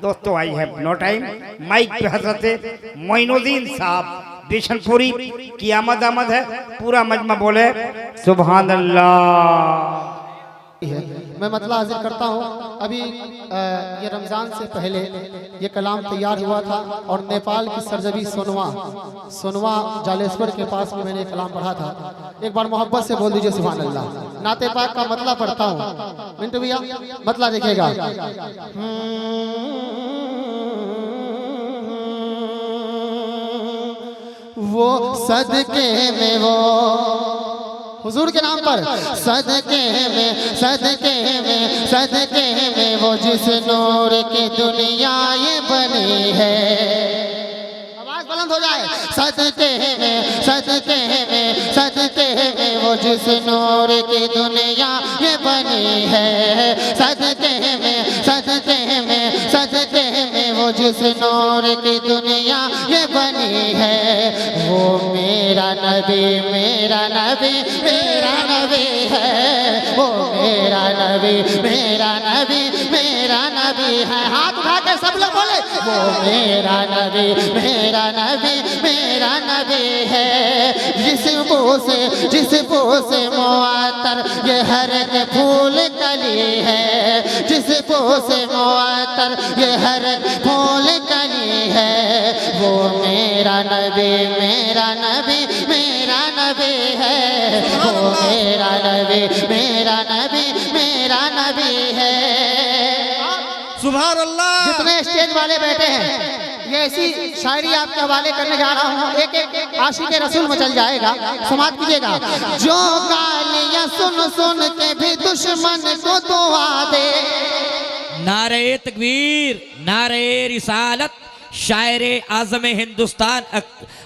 दोस्तों I have no time. Mike पे हजरत मोइनुद्दीन साहब बिशनपुरी की आमद है। पूरा मजमा बोले सुभान अल्लाह। मैं मतला हाजिर करता हूँ। अभी ये रमज़ान से पहले ये कलाम तैयार हुआ था और नेपाल की सरजमी सोनवा जालेश्वर के पास में मैंने कलाम पढ़ा था। एक बार मोहब्बत से बोल दीजिए सुभान अल्लाह। नाते पाक का मतला पढ़ता हूँ। मिंटू भैया मतला देखिएगा। वो सदके में वो हुजूर के नाम पर सदके में वो जिस नूर की दुनिया ये बनी है। आवाज बुलंद हो जाए। सदके में वो जिस नूर की दुनिया ये बनी है। सदके में वो जिस नूर की दुनिया ये बनी है। वो मेरा नबी है। वो मेरा नबी है। हाथ उठा के सब लोग बोले वो मेरा नबी है। जिस बो से मुअत्तर ये हर एक फूल कली है। जिस बो से मुअत्तर ये हर एक फूल कली है। वो मेरा नबी है। वो मेरा नबी है। सुभान अल्लाह। जितने स्टेज वाले बैठे हैं ये ऐसी शायरी आपके हवाले करने जा रहा हूँ। एक आशिक़े रसूल मचल जाएगा। समाप्त कीजिएगा। जो गालियाँ सुन के भी दुश्मन को दुआ दे। नारे तकबीर, नारे रिसालत, शायर आज़म हिंदुस्तान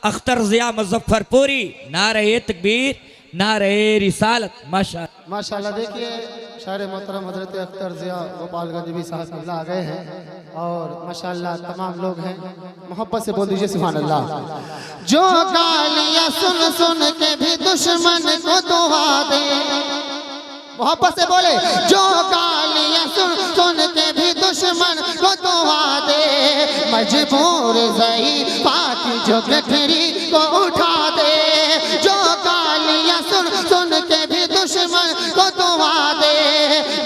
अख्तर ज़िया मुज़फ्फरपुरी। नारे तकबीर, नारे रिसालत। माशाल्लाह। देखिए शायर मोहतरम हजरत अख्तर ज़िया गोपालगंज भी साहब आ गए हैं और माशाल्लाह तमाम लोग हैं। मोहब्बत से बोल दीजिए सुभान अल्लाह। जो गालियाँ सुन के भी दुश्मन को दुआ दे। मोहब्बत से बोले जो गालियाँ सुन के भी दुश्मन को दुआ दे। मजबूर ज़ही पाकी जो गठरी को उठा दे। जो गालियाँ सुन के भी दुश्मन को दुआ दे।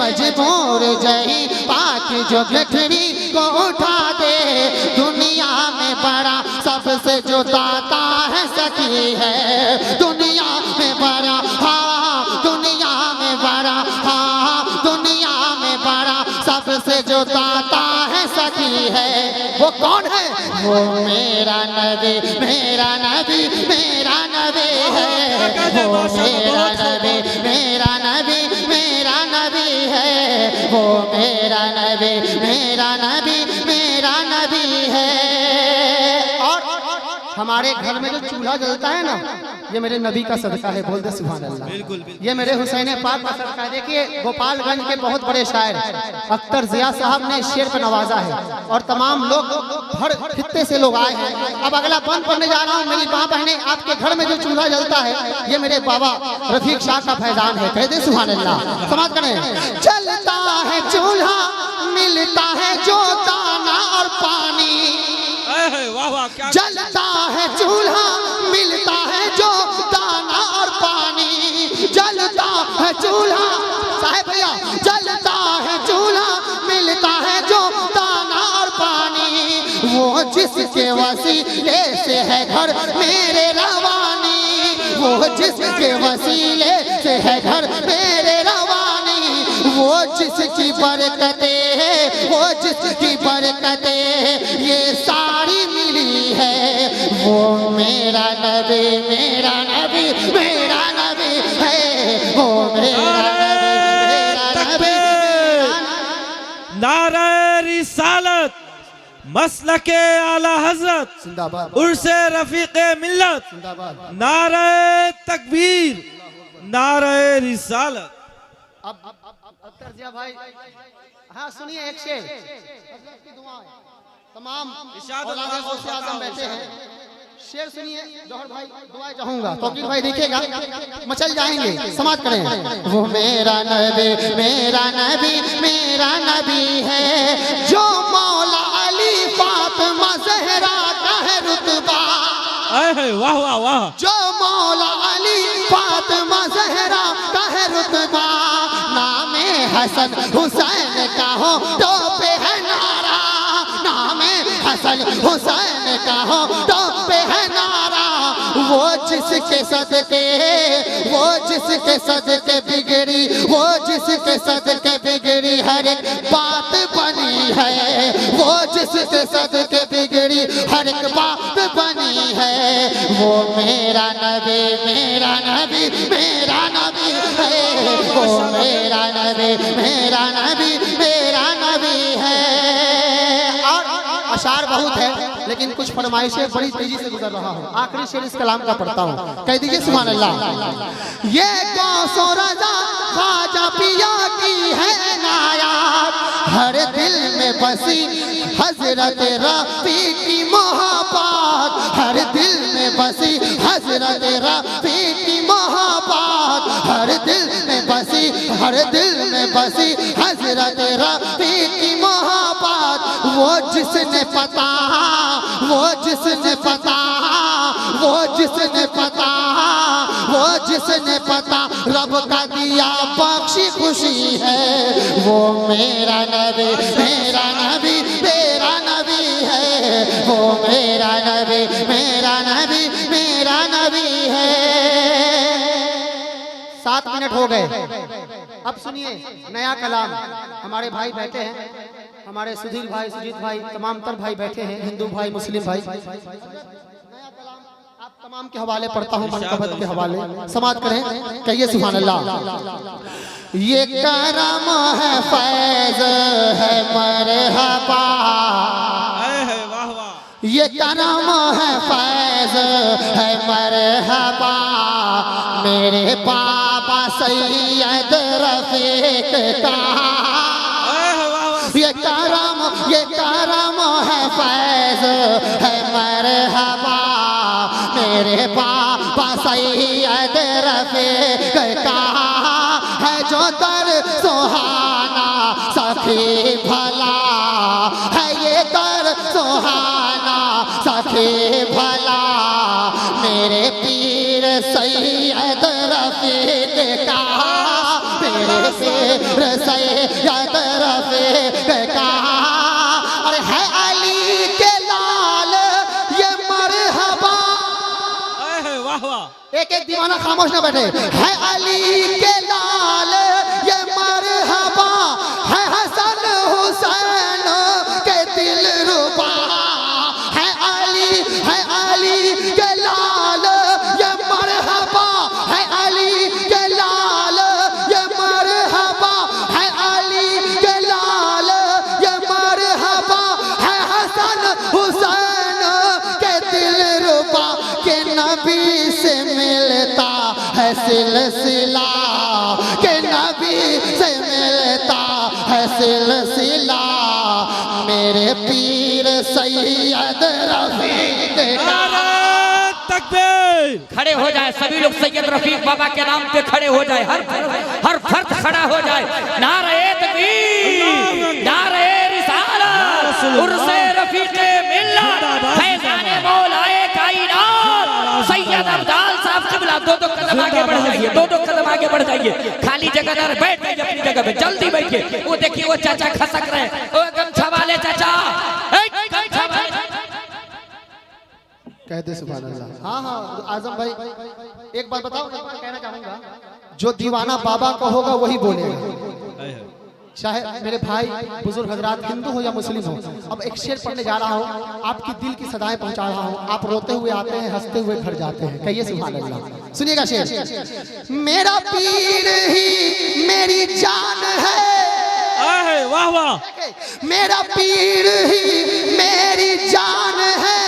मजबूर ज़ही पाकी जो गठरी को उठा दे। दुनिया में बड़ा सबसे जो दाता है सखी है। दुनिया में बड़ा दुनिया में बड़ा सबसे जो दाता है सखी है। वो कौन है? वो मेरा नबी है। वो मेरा नबी है। और हमारे घर में जो चूल्हा जलता है ना ये मेरे नबी का सदका है। बोल दे सुभान अल्लाह। ये मेरे हुसैन पाक का सदका है। देखिए गोपालगंज के बहुत बड़े शायर अख्तर ज़िया साहब ने शेर पर नवाजा है और तमाम लोग हर खित्ते से लोग आए हैं। अब अगला बंद पढ़ने जा रहा हूँ। मेरी माँ बहने आपके घर में जो चूल्हा जलता है ये मेरे बाबा रफीक शाह का फैजान है। कह दे सुभान अल्लाह। समाप्त करें। जलता है चूल्हा मिलता है जो दाना और पानी। जलता है चूल्हा मिलता है जो दाना और पानी। जलता है चूल्हा साहब भैया। जलता है चूल्हा मिलता है जो दाना और पानी। वो जिसके वसीले से है घर मेरे रवानी। वो जिसके वसीले से है घर मेरे रवानी। वो जिसकी बरकतें ये सारी मिली है। वो मेरा नबी है। वो मेरा नबी। नारे रिसालत, मसलके आला हजरत, जिंदाबाद। उर्से रफीक़े मिल्लत। जिंदाबाद। नारे तकबीर, नारे रिसालत। अब अख्तर ज़िया भाई हाँ सुनिए एक शेर। तमाम आज़म बैठे हैं। शेर सुनिए। जौहर भाई दुआएं चाहूंगा। तौकीर भाई देखिएगा मचल जाएंगे। समाप्त करें। वो मेरा नबी है। जो मौला है वाह वाह वाह। जो मौला अली फातिमा जहरा का है रुतबा, नामे हसन हुसैन का हो तो पे है नारा, नामे हसन हुसैन का हो तो पे है नारा। वो जिसके सदके, वो जिसके सदके बिगड़ी, वो जिसके सदके बिगड़ी हर एक बात बनी है, वो जिसके सदके बिगड़ी हर एक बात बनी है। वो मेरा नबी, मेरा नबी, मेरा नबी है, वो मेरा नबी, मेरा नबी, मेरा नबी है। और अशार बहुत है लेकिन कुछ फरमाइशें बड़ी तेजी से गुजर रहा हूँ। आखिरी शेर इस कलाम का पढ़ता हूँ, कह दीजिए सुभान अल्लाह। ये गौसो रज़ा ख्वाजा पिया की है नायात, हर दिल में बसी हजरत रफ़ी की मोहब्बत, हर दिल में बसी हजरत रफ़ी की मोहब्बत, हर दिल में बसी, हर दिल में बसी हजरत रफ़ी की मोहब्बत। वो जिसने पता, वो जिसने पता, वो जिसने पता, वो जिसने पता रब का दिया बख्शी खुशी है। वो मेरा नबी, मेरा नबी, मेरा नबी है, वो मेरा नबी, मेरा नबी, मेरा नबी है। 7 मिनट हो गए, अब सुनिए नया कलाम। हमारे भाई बैठे हैं, हमारे सुधीर भाई, सुजीत भाई, तमाम तर भाई बैठे हैं, हिंदू भाई, मुस्लिम भाई। नया कलाम आप तमाम के हवाले पढ़ता हूँ, मनकबत के हवाले समाज करें, कहिए सुभान अल्लाह। ये करम है, फैज है, मरहबा, है वाह वाह। ये करम है, फैज है, मरहबा, मेरे बाबा सैयद रफीक का। ये करम है, फैज है, मरहबा, मेरे बाबा सैयद रफीक का है। जो दर सुहाना सखी भला है, ये दर सुहाना सखी भला, मेरे पीर सैयद रफीक का, मेरे पीर सैयद रफीक का। अरे है अली के लाल ये मरहबा, है वाह वाह। एक एक दीवाना खामोश ना बैठे। है अली के लाल ये मरहबा, है हसन हुसैन के दिल रुबा, है अली के लाल ये मरहबा, है अली के लाल ये मरहबा, है अली के लाल ये मरहबा, है हसन हुसैन के दिल रुबा। के नबी से मिलता है सिलसिला, के नबी से मिलता है सिलसिला, मेरे पीर सैयद रफीक का। तकबीर। खड़े हो जाए सभी लोग, सैयद रफीक बाबा के नाम पे खड़े हो जाए, हर फर्द खड़ा हो जाए। नारे तकबीर, नारे रिसालत, उर्से रफीके मिल्लत, फैज़ाने मौलाए कायनात, सैयद अब्दाल साहब क़िबला। 2 कदम आगे बढ़ जाइए, 2 कदम आगे बढ़ जाइए, खाली जगह ना बैठ जाइए अपनी जगह पे, जल्दी बैठिए। वो देखिए वो चाचा खसक रहे हैं, वो गमछा वाले चाचा, गमछा वाले कह दे सुभान अल्लाह। हाँ हाँ आजम भाई एक बात बताओ, कहना चाहूंगा, जो दीवाना बाबा को होगा वही बोलेगा, चाहे मेरे भाई बुजुर्ग हजरात हिंदू हो या मुस्लिम हो। अब एक शेर पढ़ने जा रहा हूँ, आपकी दिल की सदाएं पहुंचा रहा हूँ। आप रोते हुए आते हैं, हंसते हुए घर जाते हैं, कहिए सुभान अल्लाह। सुनिएगा शेर। मेरा पीर ही मेरी जान है, वाह वाह। मेरा पीर ही मेरी जान है,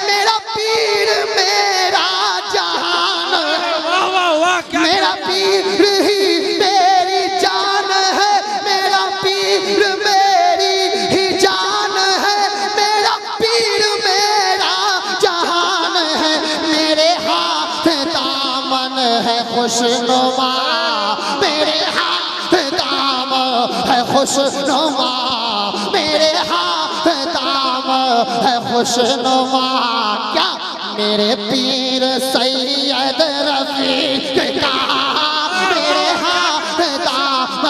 मेरा पीर मेरा जहान है, वाह वाह वाह। मेरा पीर ही मेरी जान है, मेरा पीर मेरी ही जान है, मेरा पीर मेरा जहान है। मेरे हाथ दामन है खुशनुमा, मेरे हाथ दामन है खुशनुमा, मेरे हाथ दामन है खुशनुमा। क्या मेरे पीर सैयद रफीक का मेरे हाथ दाम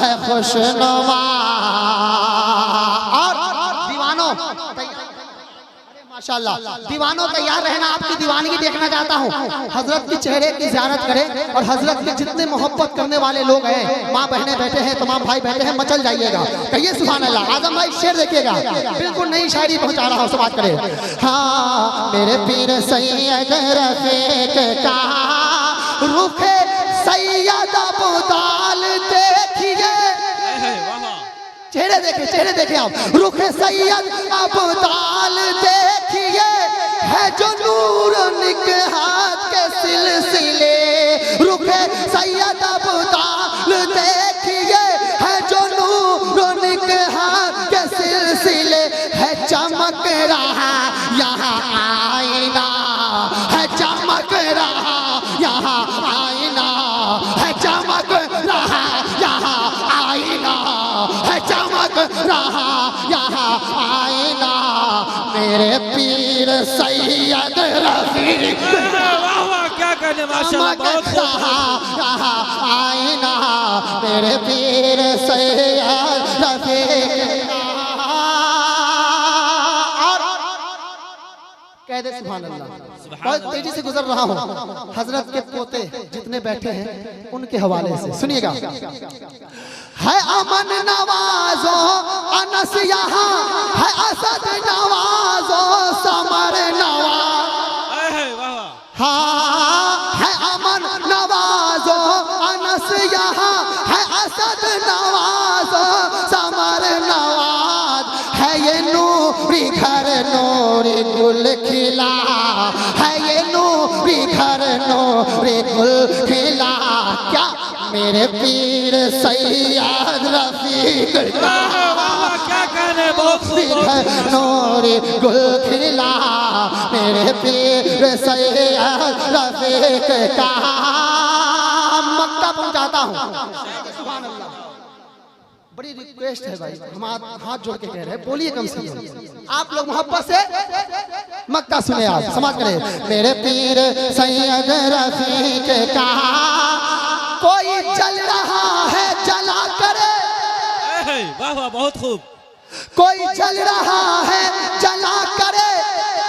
है खुशनुमा। और दीवानों माशाल्लाह, दीवानों तैयार रहना, आपकी दीवानगी देखना चाहता हूँ। हजरत के चेहरे की ज़ियारत करें और हजरत के जितने मोहब्बत करने वाले लोग हैं, माँ बहनें बैठे हैं, तमाम भाई बैठे हैं, मचल जाइएगा। कहिए सुभान अल्लाह। आजम भाई शेर देखिएगा, बिल्कुल नई शायरी पहुँचा रहा हूँ, समाज करे। हाँ मेरे पीर सैयद रफीक का रुखे सैयद अबूताल देखिए, चेहरे देखे आप, रुख सैयद अबूताल देखिए, है जो नूर निकहात के सिलसिले। रुख सैयद अबूताल देखिए, है जो नूर निकहात के सिलसिले। है चमक रहा यहाँ आईना, है चमक रहा यहाँ आईना, है चमक रहा यहाँ आईना, है चमक रहा यहाँ आईना। मेरे पीर सैयद रफीक वाह वाह, क्या कहने, माशाल्लाह, बहुत खूब। यहाँ आईना मेरे पीर सैयद रफीक। और कह दे सुभान अल्लाह। बहुत तेजी से गुजर रहा हूँ, हजरत के पोते जितने बैठे हैं उनके हवाले से सुनिएगा। है अमन नवाजो अनस यहाँ, है असद नवाजो समर नवाज। हाँ है अमन नवाजो अनस यहाँ, है असद नवाजो समर नवाज। है ये नूरी घर नूरी गुल खिला, है ये नूरी घर नूरी गुल खिला। क्या मेरे पीर सैयद रफीक का क्या कहने, बहुत खूब। नूरी गुल खिला, मेरे पीर सैयद रफीक का। मक्का पहुंचाता हूँ। बड़ी रिक्वेस्ट है भाई, हम हाथ जोड़ के कह रहे हैं, बोलिए कम से कम आप लोग मोहब्बत से मक्का सुने, आप समाज करें। मेरे पीर सैयद रफीक का कोई चल रहा है जला करे, वाह वाह, बहुत खूब। कोई चल रहा है जला करे,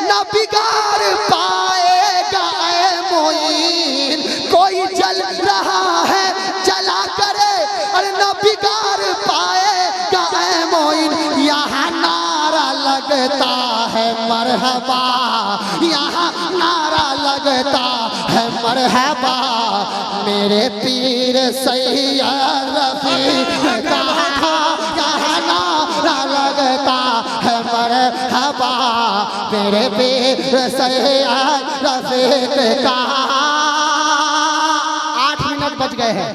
न बिगाड़ पाएगा ऐ मोइन। कोई चल रहा है जला करे और न बिगाड़ पाएगा ऐ मोइन। यहाँ नारा लगता है मरहबा, यहाँ नारा लगता है मरहबा। मेरे पीर सैयद रफीक का यहाँ नारा लगता है मरहबा। मेरे पीर सैयद रफीक का। 8 मिनट बच गए हैं,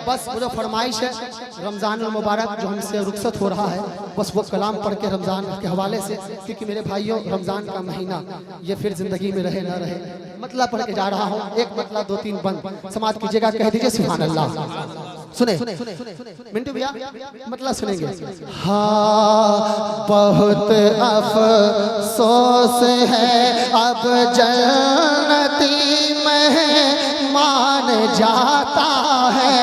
बस वो जो फरमाइश है रमज़ान मुबारक जो हमसे रुखसत हो रहा है, बस वो कलाम पढ़ के रमज़ान के हवाले से, क्योंकि मेरे भाइयों रमज़ान का महीना ये फिर ज़िंदगी में रहे ना रहे, मतलब पढ़ के जा रहा हूँ। एक मतलब 2-3 बंद समाज कीजिएगा, कह दीजिए सुभान अल्लाह। सुने मिंटू भैया, मतलब सुनेंगे। हाँ बहुत अफसोस है अब जन्नती मेहमान जाता है।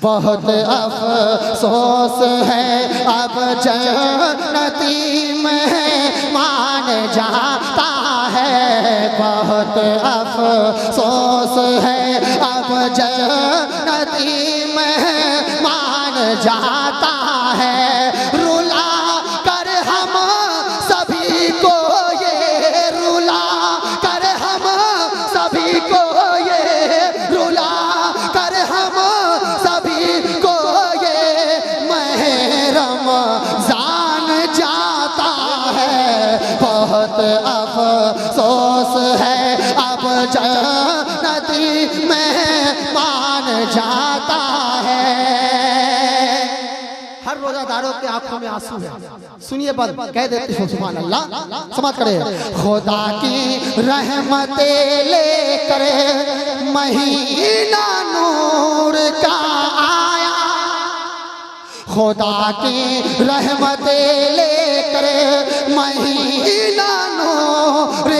बहुत अफसोस है अब जन्नती मेहमान जाता है। बहुत अफसोस है अब जन्नती मेहमान जाता है। रुला कर हम सभी को ये, रुला कर हम सभी को ये, रुला कर हम सभी को ये महरम जान जाता है। बहुत अफसोस है अब जन्नती मेहमान जाता है। हर रोजादारों के आंखों में आंसू है, सुनिए बंद कह देते हो सुभान अल्लाह। समझ करे खुदा की रहमतें लेकर महीना नूर का आया। खुदा की रहमतें लेकर महीना नूर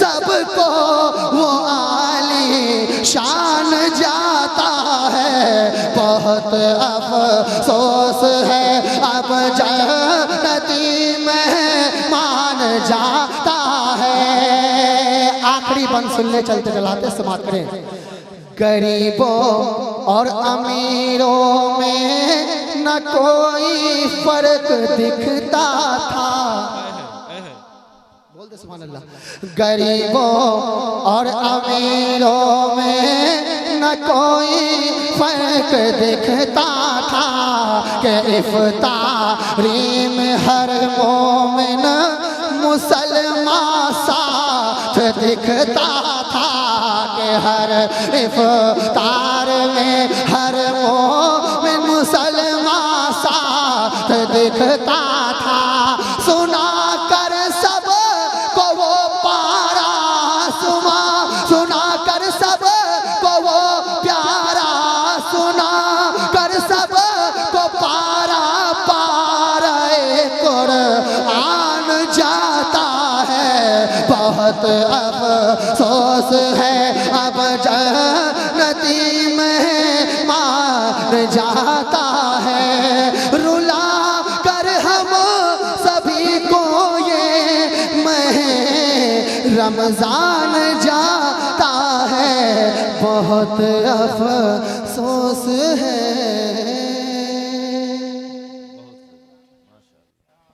सबको वो आली शान जाता है। बहुत अफसोस है अब जन्नती मेहमान जाता है। आखिरी बंद सुन ले, चलते चलाते समाप्त करें। गरीबों और अमीरों में न कोई फर्क दिखता था। बोल दे सुभान अल्लाह। गरीबों और अमीरों में न कोई फर्क दिखता था कि इफ्तारी में हर मोमिन मुसलमान साथ दिखता था कि हर इफ्तार में हर मोमिन मुसलमान साथ दिखता था। सुना कर सब को वो पारा, सुना कर सब को वो प्यारा, सुना कर सब को पारा पारा कुरान जाता है। बहुत अफसोस है अब जन्नती में मार जाता है। रुला कर हम सभी को ये महीने रमजान जाता है। बहुत अफसोस है।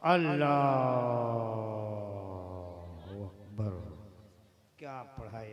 अल्लाह अकबर। क्या पढ़ाया।